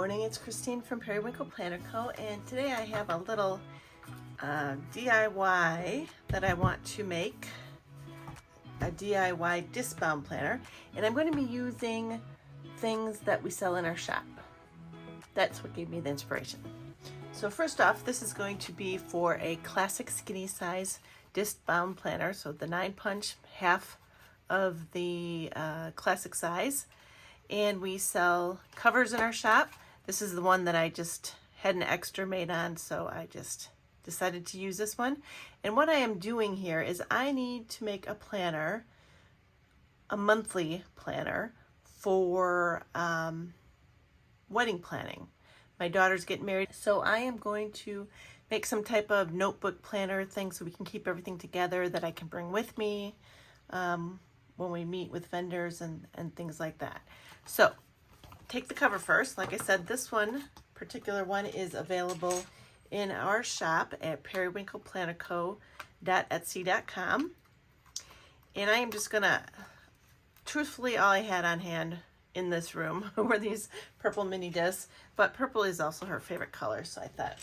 morning, it's Christine from Periwinkle Planner Co. And today I have a little DIY that I want to make, a DIY disc bound planner. And I'm going to be using things that we sell in our shop. That's what gave me the inspiration. So first off, this is going to be for a classic skinny size disc bound planner. So the 9-punch, half of the classic size. And we sell covers in our shop. This is the one that I just had an extra made on, so I just decided to use this one. And what I am doing here is I need to make a planner, a monthly planner for wedding planning. My daughter's getting married, so I am going to make some type of notebook planner thing so we can keep everything together that I can bring with me when we meet with vendors and things like that. So take the cover first. Like I said, this particular one is available in our shop at periwinkleplannerco.etsy.com. And I am just gonna, truthfully, all I had on hand in this room were these purple mini discs, but purple is also her favorite color, so I thought,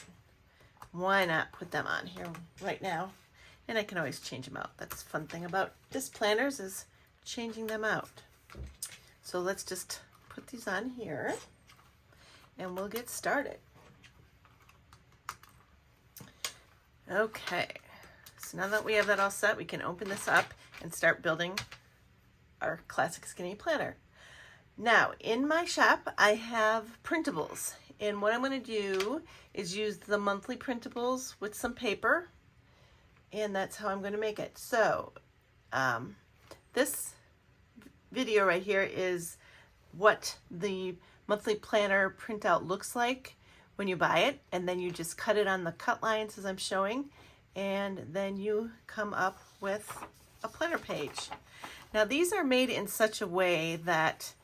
why not put them on here right now? And I can always change them out. That's the fun thing about disc planners, is changing them out. So let's just put these on here and we'll get started. Okay, so now that we have that all set, we can open this up and start building our classic skinny planner. Now, in my shop, I have printables, and what I'm going to do is use the monthly printables with some paper, and that's how I'm going to make it. So this video right here is what the monthly planner printout looks like when you buy it, and then you just cut it on the cut lines as I'm showing, and then you come up with a planner page. Now these are made in such a way that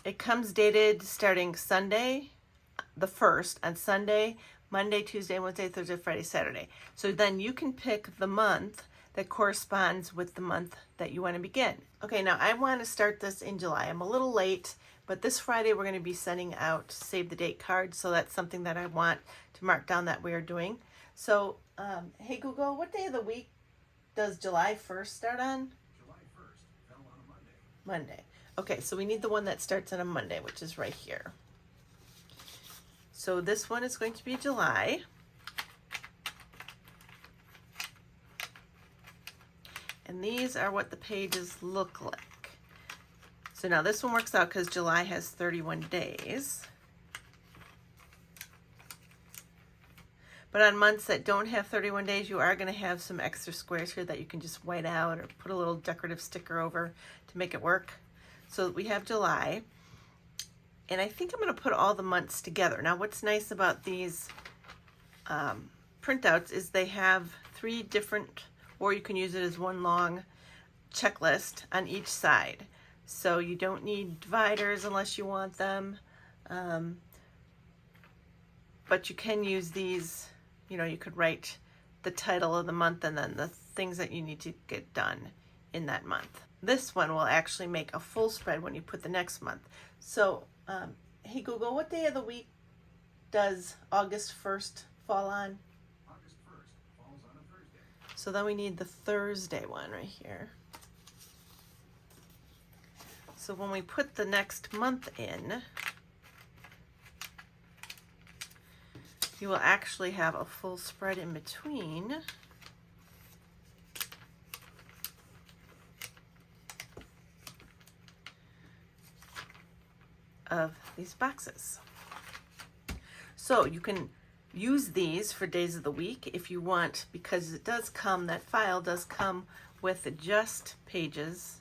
it comes dated starting Sunday the 1st, on Sunday, Monday, Tuesday, Wednesday, Thursday, Friday, Saturday. So then you can pick the month that corresponds with the month that you want to begin. Okay, now I want to start this in July. I'm a little late, but this Friday we're going to be sending out save the date cards, so that's something that I want to mark down that we are doing. So, hey Google, what day of the week does July 1st start on? July 1st fell on a Monday. Monday. Okay, so we need the one that starts on a Monday, which is right here. So this one is going to be July. And these are what the pages look like. So now this one works out because July has 31 days. But on months that don't have 31 days, you are going to have some extra squares here that you can just white out or put a little decorative sticker over to make it work. So we have July. And I think I'm going to put all the months together. Now what's nice about these printouts is they have 3 different, or you can use it as one long checklist on each side. So you don't need dividers unless you want them. But you can use these, you know, you could write the title of the month and then the things that you need to get done in that month. This one will actually make a full spread when you put the next month. So, hey Google, what day of the week does August 1st fall on? August 1st falls on a Thursday. So then we need the Thursday one right here. So when we put the next month in, you will actually have a full spread in between. Of these boxes. So you can use these for days of the week if you want, because it does come, that file does come with just pages.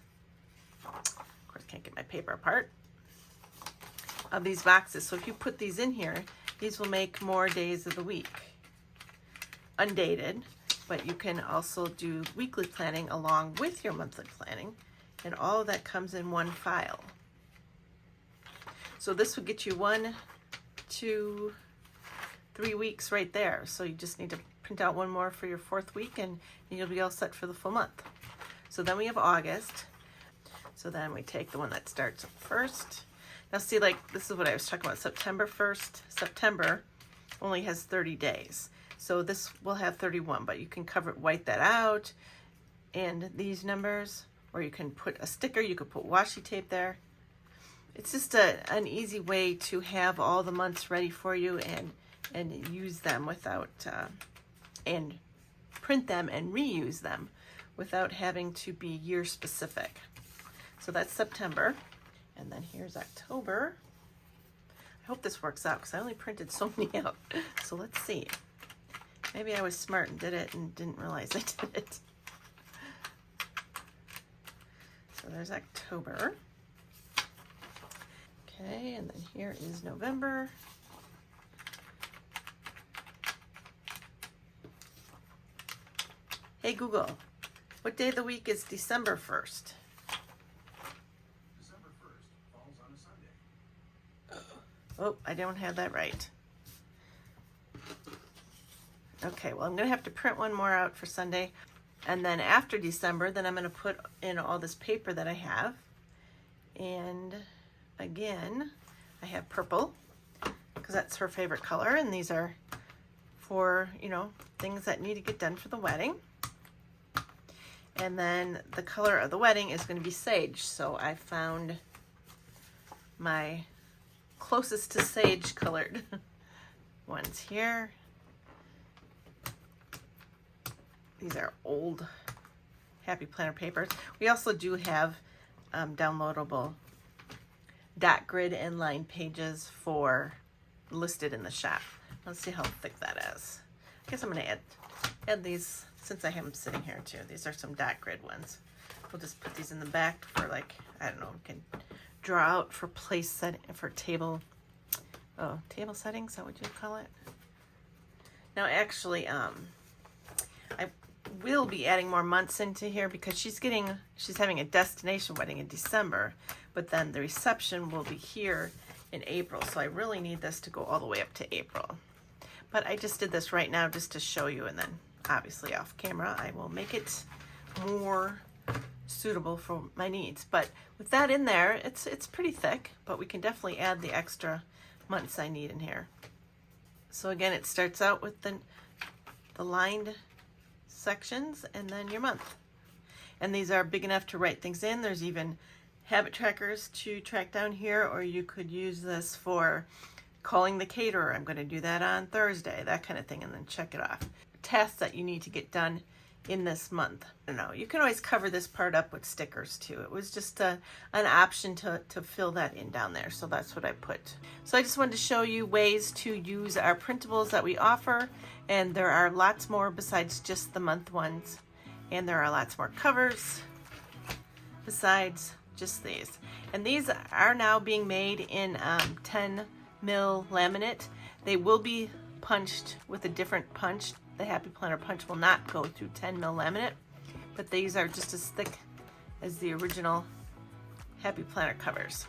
Of course, can't get my paper apart, of these boxes. So if you put these in here, these will make more days of the week. Undated, but you can also do weekly planning along with your monthly planning, and all of that comes in one file. So this would get you 1, 2, 3 weeks right there. So you just need to print out one more for your 4th week and you'll be all set for the full month. So then we have August. So then we take the one that starts first. Now see, like, this is what I was talking about. September 1st, September only has 30 days. So this will have 31, but you can white that out, and these numbers, or you can put a sticker, you could put washi tape there. It's just an easy way to have all the months ready for you and use them without, and print them and reuse them without having to be year specific. So that's September, and then here's October. I hope this works out because I only printed so many out. So let's see. Maybe I was smart and did it and didn't realize I did it. So there's October. Okay, and then here is November. Hey Google, what day of the week is December 1st? December 1st falls on a Sunday. Oh, I don't have that right. Okay, well, I'm going to have to print one more out for Sunday. And then after December, then I'm going to put in all this paper that I have. And again, I have purple because that's her favorite color. And these are for, you know, things that need to get done for the wedding. And then the color of the wedding is going to be sage. So I found my closest to sage colored ones here. These are old Happy Planner papers. We also do have downloadable dot grid and line pages for listed in the shop. Let's see how thick that is. I guess I'm going to add these since I have them sitting here too. These are some dot grid ones. We'll just put these in the back for, like, I don't know, we can draw out for place set for table settings. Is that what you call it? Now actually, I will be adding more months into here because she's having a destination wedding in December, but then the reception will be here in April. So I really need this to go all the way up to April. But I just did this right now just to show you, and then obviously off camera I will make it more suitable for my needs. But with that in there, it's pretty thick, but we can definitely add the extra months I need in here. So again, it starts out with the lined sections and then your month. And these are big enough to write things in. There's even habit trackers to track down here, or you could use this for calling the caterer. I'm going to do that on Thursday, that kind of thing, and then check it off. Tasks that you need to get done in this month. I don't know, you can always cover this part up with stickers too. It was just an option to fill that in down there, so that's what I put. So I just wanted to show you ways to use our printables that we offer, and there are lots more besides just the month ones, and there are lots more covers besides just these. And these are now being made in 10 mil laminate. They will be punched with a different punch. The Happy Planner punch will not go through 10 mil laminate, but these are just as thick as the original Happy Planner covers.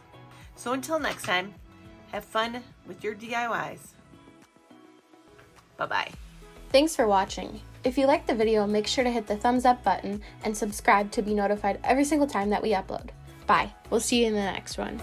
So until next time, have fun with your DIYs. Bye-bye. Thanks for watching. If you liked the video, make sure to hit the thumbs up button and subscribe to be notified every single time that we upload. Bye. We'll see you in the next one.